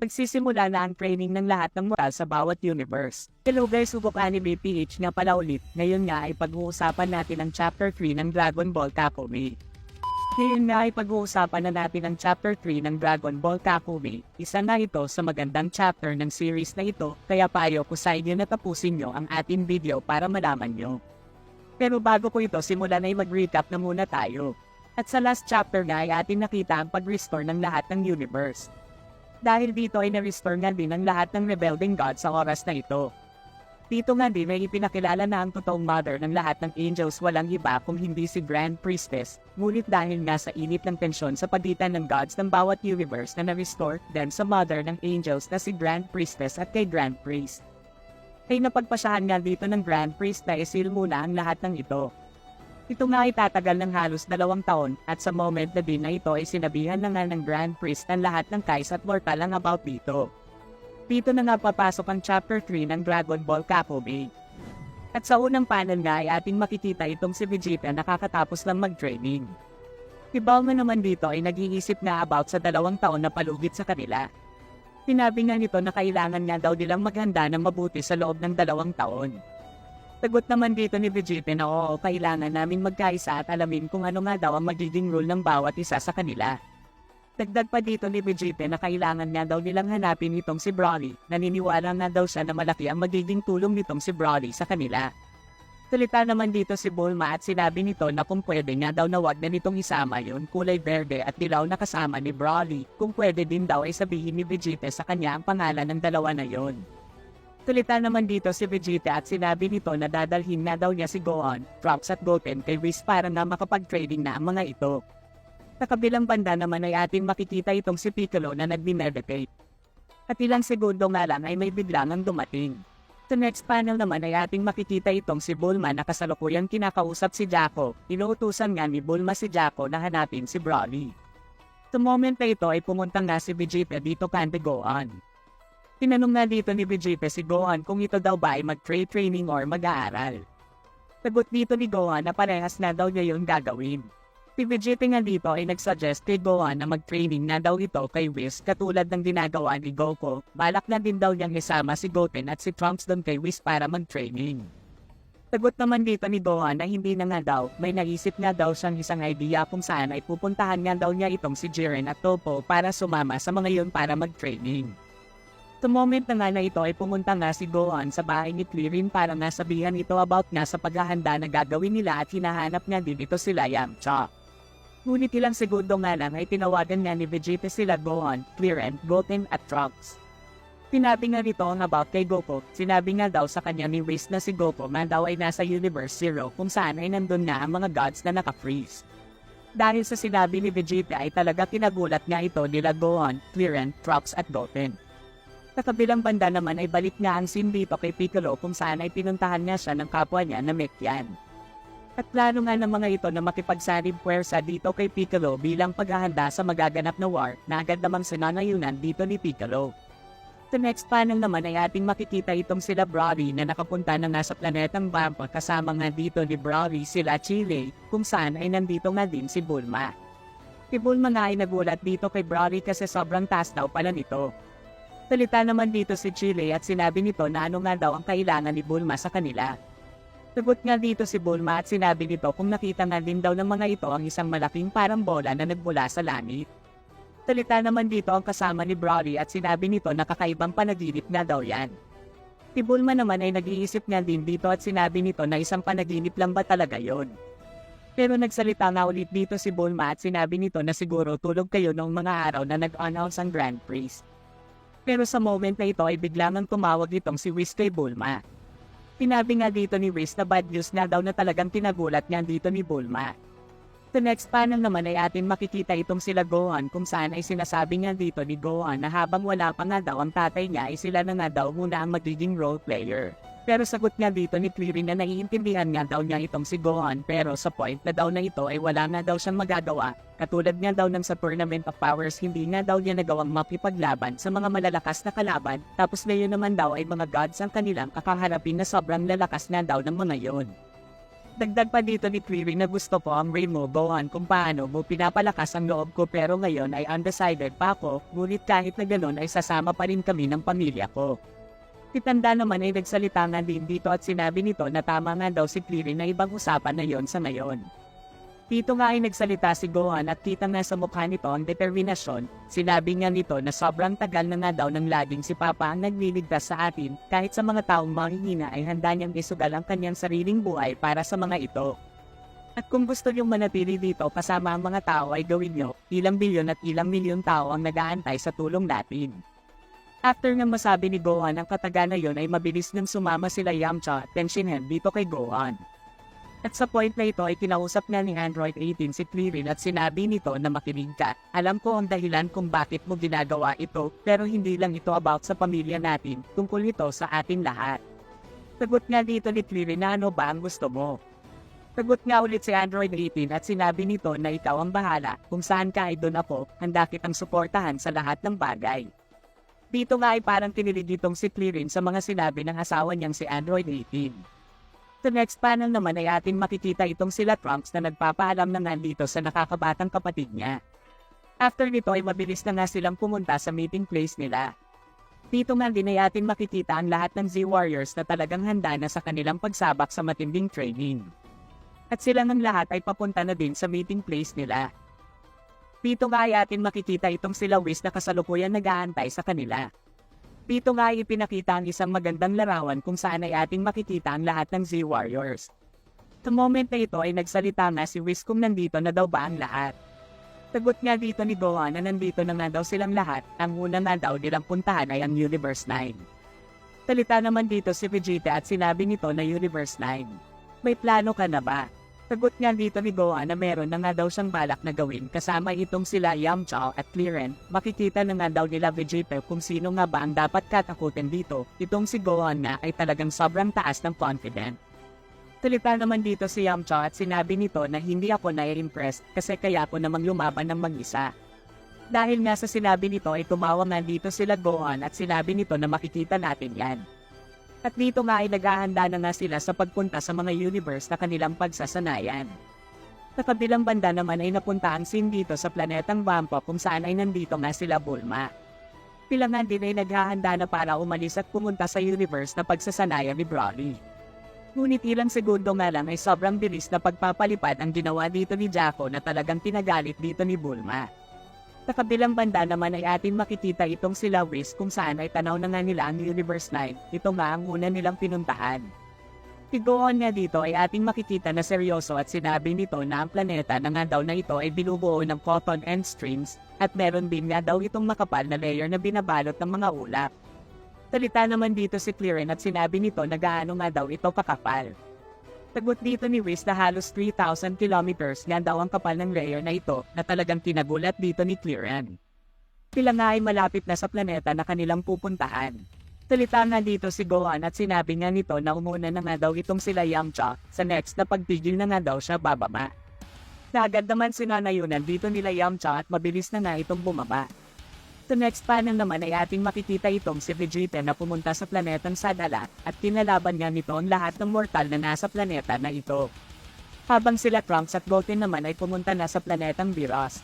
Nagsisimula na ang training ng lahat ng moral sa bawat universe. Hello guys, Subok Anime PH nga pala ulit. Ngayon nga ay pag-uusapan natin ang Chapter 3 ng Dragon Ball Takumi. Ngayon nga ay pag-uusapan na natin ang Chapter 3 ng Dragon Ball Takumi. Isa na ito sa magandang chapter ng series na ito, kaya payo ko sa inyo na tapusin nyo ang ating video para malaman nyo. Pero bago ko ito simulan ay mag-recap na muna tayo. At sa last chapter nga ay ating nakita ang pag-restore ng lahat ng universe. Dahil dito ay na-restore nga din ang lahat ng rebuilding gods sa oras na ito. Dito nga din ay ipinakilala na ang totoong mother ng lahat ng angels, walang iba kung hindi si Grand Priestess. Ngunit dahil nga sa init ng tensyon sa pagitan ng gods ng bawat universe na na-restore, then sa mother ng angels na si Grand Priestess at kay Grand Priest, ay napagpasyahan nga dito ng Grand Priest na isil muna ang lahat ng ito. Ito nga ay tatagal ng halos 2 taon, at sa moment na din na ito ay sinabihan na nga ng Grand Priest ang lahat ng Kais at mortal ang about dito. Dito na nga papasok ang Chapter 3 ng Dragon Ball Takumi. At sa unang panel nga ay ating makikita itong si Vegeta nakakatapos lang mag-training. Si Bulma naman dito ay nag-iisip na about sa 2 taon na palugit sa kanila. Sinabi nga nito na kailangan nga daw nilang maghanda ng mabuti sa loob ng 2 taon. Sagot naman dito ni Vegeta na oo, kailangan namin magkaisa at alamin kung ano nga daw ang magiging role ng bawat isa sa kanila. Dagdag pa dito ni Vegeta na kailangan nga daw nilang hanapin itong si Broly, naniniwala nga daw siya na malaki ang magiging tulong nitong si Broly sa kanila. Salita naman dito si Bulma at sinabi nito na kung pwede nga daw na wag na nitong isama yun kulay berde at dilaw na kasama ni Broly, kung pwede din daw ay sabihin ni Vegeta sa kanya ang pangalan ng dalawa na yon. Salita naman dito si Vegeta at sinabi nito na dadalhin na daw niya si Gohan, Trunks at Goten kay Whis para na makapag-trading na ang mga ito. Sa kabilang banda naman ay ating makikita itong si Piccolo na nag-meditate. At ilang segundo nga lang ay may biglang ang dumating. Sa next panel naman ay ating makikita itong si Bulma na kasalukuyang kinakausap si Jaco. Inuutusan nga ni Bulma si Jaco na hanapin si Broly. Sa moment na ito ay pumunta nga si Vegeta dito kay Gohan. Tinanong nga dito ni Vegeta si Gohan kung ito daw ba ay mag-training or mag-aaral. Sagot dito ni Gohan na parehas na daw niya yung gagawin. Si Vegeta nga dito ay nagsuggest kay Gohan na mag-training na daw ito kay Whis katulad ng ginagawa ni Goku. Balak na din daw niyang isama si Goten at si Trunks doon kay Whis para mag-training. Sagot naman dito ni Gohan na hindi na nga daw, may naisip nga daw siyang isang idea kung saan ay pupuntahan nga daw niya itong si Jiren at Toppo para sumama sa mga yun para mag-training. Sa moment na nga na ito ay pumunta nga si Gohan sa bahay ni Krillin para nga sabihan ito about nga sa paghahanda na gagawin nila at hinahanap nga din ito sila Yamcha. Ngunit ilang segundo nga lang ay tinawagan nga ni Vegeta sila Gohan, Krillin, Goten at Trunks. Sinabi nga nito ang about kay Goku, sinabi nga daw sa kanya ni Whis na si Goku man daw ay nasa Universe Zero kung saan ay nandun na ang mga gods na naka-freeze. Dahil sa sinabi ni Vegeta ay talaga kinagulat nga ito nila Gohan, Krillin, Trunks at Goten. Sa kabilang banda naman ay balik nga ang scene dito kay Piccolo kung saan ay pinuntahan niya siya ng kapwa niya na Mekyan. At plano nga ng mga ito na makipagsanib puwersa dito kay Piccolo bilang paghahanda sa magaganap na war na agad namang sinanayunan dito ni Piccolo. Sa next panel naman ay ating makikita itong sila Broly na nakapunta na nga sa planetang Vampa kasama nga dito ni Broly sila Chile kung saan ay nandito nga din si Bulma. Si Bulma nga ay nagulat dito kay Broly kasi sobrang taas daw pala nito. Salita naman dito si Chile at sinabi nito na ano nga daw ang kailangan ni Bulma sa kanila. Sagot nga dito si Bulma at sinabi nito kung nakita nga din daw ng mga ito ang isang malaking parang bola na nagmula sa langit. Salita naman dito ang kasama ni Broly at sinabi nito na kakaibang panaginip na daw yan. Si Bulma naman ay nag-iisip nga din dito at sinabi nito na isang panaginip lang ba talaga yon. Pero nagsalita nga ulit dito si Bulma at sinabi nito na siguro tulog kayo noong mga araw na nag-announce ang Grand Priest. Pero sa moment na ito ay biglang ang tumawag itong si Whis kay Bulma. Sinabi nga dito ni Whis na bad news na daw na talagang tinagulat nga dito ni Bulma. Sa next panel naman ay atin makikita itong sila Gohan kung saan ay sinasabi nga dito ni Gohan na habang wala pa nga daw ang tatay niya ay sila na nga daw muna ang magiging role player. Pero sagot nga dito ni Krillin na naiintindihan nga daw niya itong si Gohan pero sa point na daw na ito ay wala nga daw siyang magagawa. Katulad nga daw ng sa Tournament of Powers hindi nga daw niya nagawang makipaglaban sa mga malalakas na kalaban tapos ngayon naman daw ay mga gods ang kanilang kakaharapin na sobrang lalakas nga daw ng mga yon. Dagdag pa dito ni Cleary na gusto ko ang Rainbow Bohan kung paano mo pinapalakas ang loob ko pero ngayon ay undecided pa ako, ngunit kahit na gano'n ay sasama pa rin kami ng pamilya ko. Titanda naman ay nagsalita nga din dito at sinabi nito na tama nga daw si Cleary na ibang usapan na yon sa ngayon. Dito nga ay nagsalita si Gohan at kita nga sa mukha nito ang determinasyon, sinabi nga nito na sobrang tagal na nga daw ng laging si Papa ang nagliligtas sa atin, kahit sa mga taong manghihina ay handa niyang isugal ang kanyang sariling buhay para sa mga ito. At kung gusto niyong manatili dito kasama ang mga tao ay gawin niyo, ilang bilyon at ilang milyon tao ang nag-aantay sa tulong natin. After nga masabi ni Gohan ang kataga na yon ay mabilis nang sumama sila Yamcha at Tenshinhan dito kay Gohan. At sa point na ito ay kinausap nga ni Android 18 si Krillin at sinabi nito na makinig ka. Alam ko ang dahilan kung bakit mo ginagawa ito, pero hindi lang ito about sa pamilya natin, tungkol ito sa ating lahat. Sagot nga dito ni Krillin na ano ba ang gusto mo? Sagot nga ulit si Android 18 at sinabi nito na ikaw ang bahala, kung saan ka ay doon ako, handa kitang suportahan sa lahat ng bagay. Dito nga ay parang tinilig itong si Krillin sa mga sinabi ng asawa niyang si Android 18. Sa next panel naman ay ating makikita itong sila Trunks na nagpapaalam na nga dito sa nakakabatang kapatid niya. After nito ay mabilis na nga silang pumunta sa meeting place nila. Dito nga din ay ating makikita ang lahat ng Z-Warriors na talagang handa na sa kanilang pagsabak sa matinding training. At silang ang lahat ay papunta na din sa meeting place nila. Dito nga ay ating makikita itong sila Whis na kasalukuyan nag-aantay sa kanila. Dito nga ay ipinakita ang isang magandang larawan kung saan ay ating makikita ang lahat ng Z-Warriors. Sa moment na ito ay nagsalita nga si Whis kung nandito na daw ba ang lahat. Sagot nga dito ni Gohan na nandito na nga daw silang lahat, ang una nga daw nilang puntahan ay ang Universe 9. Salita naman dito si Vegeta at sinabi nito na Universe 9. May plano ka na ba? Sagot nga dito ni Gohan na meron na nga daw siyang balak na gawin kasama itong sila Yamcha at Clearen. Makikita na nga daw nila Vegeta kung sino nga ba ang dapat katakutin dito. Itong si Gohan nga ay talagang sobrang taas ng confident. Salita naman dito si Yamcha at sinabi nito na hindi ako na-impressed kasi kaya ako namang lumaban ng mag-isa. Dahil nga sa sinabi nito ay tumawa nga dito sila Gohan at sinabi nito na makikita natin yan. At dito nga ay naghahanda na nga sila sa pagpunta sa mga universe na kanilang pagsasanayan. Sa kabilang banda naman ay napunta ang scene dito sa planetang Vampa kung saan ay nandito nga sila Bulma. Sila nga din ay naghahanda na para umalis at pumunta sa universe na pagsasanayan ni Broly. Ngunit ilang segundo nga lang ay sobrang bilis na pagpapalipad ang ginawa dito ni Jaco na talagang pinagalit dito ni Bulma. Sa kabilang banda naman ay ating makikita itong sila Whis kung saan ay tanaw na nga nila ang Universe 9, ito nga ang una nilang pinuntahan. Si Gohan nga dito ay ating makikita na seryoso at sinabi nito na ang planeta na nga daw na ito ay binubuo ng cotton and strings, at meron din nga daw itong makapal na layer na binabalot ng mga ulap. Salita naman dito si Clearen at sinabi nito na gaano nga daw ito kakapal. Sagot dito ni Whis na halos 3,000 kilometers nga daw ang kapal ng layer na ito na talagang tinagulat dito ni Clearen. Sila nga ay malapit na sa planeta na kanilang pupuntahan. Salita nga dito si Gohan at sinabi nga nito na umuna na nga daw itong sila Yamcha, sa next na pagtigil na nga daw siya bababa. Agad naman sinanayunan dito nila Yamcha at mabilis na nga itong bumaba. Sa next panel naman ay ating makikita itong si Vegeta na pumunta sa planetang Sadala at kinalaban nga nito ang lahat ng mortal na nasa planeta na ito. Habang sila Trunks at Goten naman ay pumunta na sa planetang Beerus.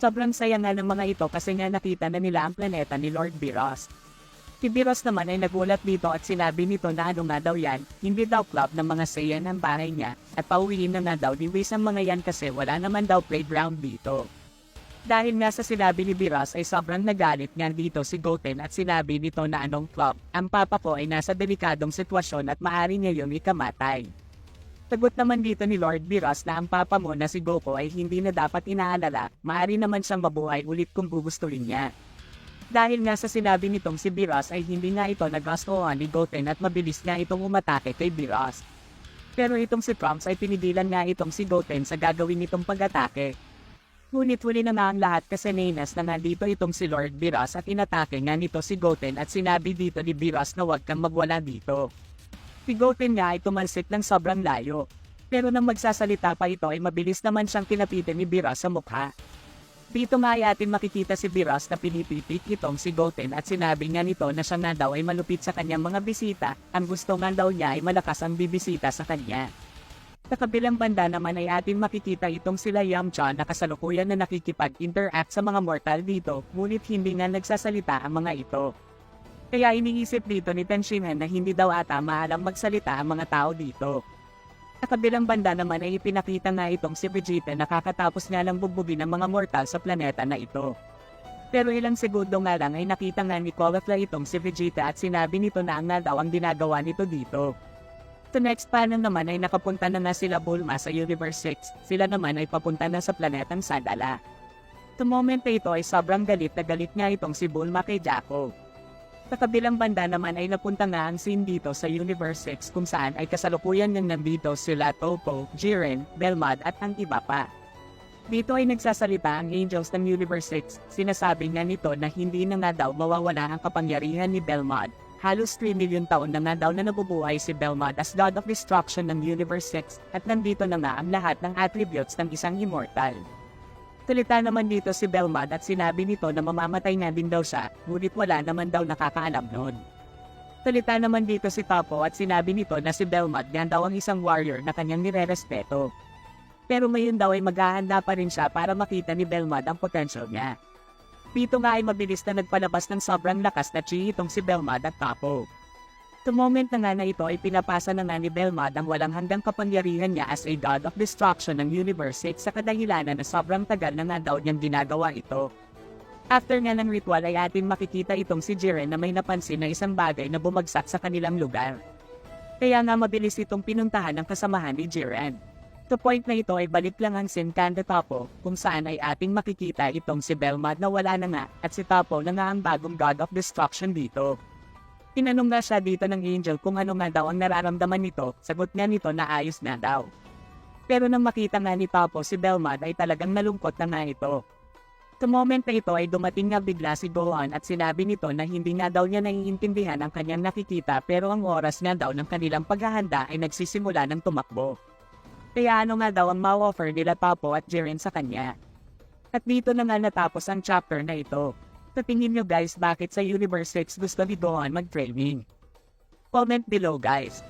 Sobrang saya nga ng mga ito kasi nga nakita na nila ang planeta ni Lord Beerus. Si Beerus naman ay nagulat dito at sinabi nito na ano nga daw yan, hindi daw club ng mga Saiyan ang bahay niya at pauwiin na nga daw ni Whis ang mga yan kasi wala naman daw playground dito. Dahil nga sa sinabi ni Beerus ay sobrang nagalit nga dito si Goten at sinabi nito na anong club, ang papa ko ay nasa delikadong sitwasyon at maaari niya yung ikamatay. Sagot naman dito ni Lord Beerus na ang papa mo na si Goku ay hindi na dapat inaalala, maaari naman siyang mabuhay ulit kung gugustuhin niya. Dahil nga sa sinabi nitong si Beerus ay hindi nga ito nagustuhan ni Goten at mabilis nga itong umatake kay Beerus. Pero itong si Trunks ay pinigilan nga itong si Goten sa gagawin nitong pag-atake. Ngunit huli na nga ang lahat kasi nainas na nga dito itong si Lord Beerus at inatake nga nito si Goten at sinabi dito ni Beerus na huwag kang magwala dito. Si Goten nga ay tumalsik ng sobrang layo. Pero nang magsasalita pa ito ay mabilis naman siyang tinapitin ni Beerus sa mukha. Dito nga ay atin makikita si Beerus na pinipitik itong si Goten at sinabi nga nito na siya nga daw ay malupit sa kanyang mga bisita, ang gusto nga daw niya ay malakas ang bibisita sa kanya. Sa kabilang banda naman ay ating makikita itong sila Yamcha na kasalukuyan na nakikipag-interact sa mga mortal dito, ngunit hindi nga nagsasalita ang mga ito. Kaya iniisip dito ni Tenshinhan na hindi daw ata maalam magsalita ang mga tao dito. Sa kabilang banda naman ay ipinakita nga itong si Vegeta na kakatapos nga lang bugbugin ng mga mortal sa planeta na ito. Pero ilang segundo nga lang ay nakita nga ni Caulifla itong si Vegeta at sinabi nito na ang nga daw ang ginagawa nito dito. Sa next panel naman ay nakapunta na nga sila Bulma sa Universe 6, sila naman ay papunta na sa planetang Sadala. Sa moment na ito ay sobrang galit na galit nga itong si Bulma kay Jaco. Sa kabilang banda naman ay napunta nga ang scene dito sa Universe 6 kung saan ay kasalukuyan ngang nandito sila Toppo, Jiren, Belmod at ang iba pa. Dito ay nagsasalita ang Angels ng Universe 6, sinasabi nga nito na hindi na nga daw mawawala ang kapangyarihan ni Belmod. Halos 3 million taon na nga daw na nabubuhay si Belmod as God of Destruction ng Universe 6 at nandito na nga ang lahat ng attributes ng isang immortal. Salita naman dito si Belmod at sinabi nito na mamamatay nga din daw siya, ngunit wala naman daw nakakaalam nun. Salita naman dito si Toppo at sinabi nito na si Belmod nga daw ang isang warrior na kanyang nirerespeto. Pero ngayon daw ay maghahanda pa rin siya para makita ni Belmod ang potential niya. Dito nga ay mabilis na nagpalabas ng sobrang lakas na chi itong si Belmod at Toppo. Sa moment na nga na ito ay pinapasa na nga ni Belmod ang walang hanggang kapangyarihan niya as a God of Destruction ng Universe 6 sa kadahilanan na sobrang tagal na nga daw niyang ginagawa ito. After nga ng ritual ay ating makikita itong si Jiren na may napansin na isang bagay na bumagsak sa kanilang lugar. Kaya nga mabilis itong pinuntahan ng kasamahan ni Jiren. Sa point na ito ay balik lang ang Shinkan de Toppo kung saan ay ating makikita itong si Belmod na wala na nga at si Toppo na nga ang bagong God of Destruction dito. Tinanong nga siya dito ng Angel kung ano nga daw ang nararamdaman nito, sagot nga nito na ayos na daw. Pero nang makita nga ni Toppo si Belmod ay talagang nalungkot na nga ito. Sa moment na ito ay dumating nga bigla si Gohan at sinabi nito na hindi nga daw niya naiintindihan ang kanyang nakikita pero ang oras nga daw ng kanilang paghahanda ay nagsisimula ng tumakbo. Kaya ano nga daw ang ma-offer nila Toppo at Jiren sa kanya. At dito na nga natapos ang chapter na ito. Sa tingin nyo guys bakit sa Universe 6 gusto ni Gohan mag-training? Comment below guys.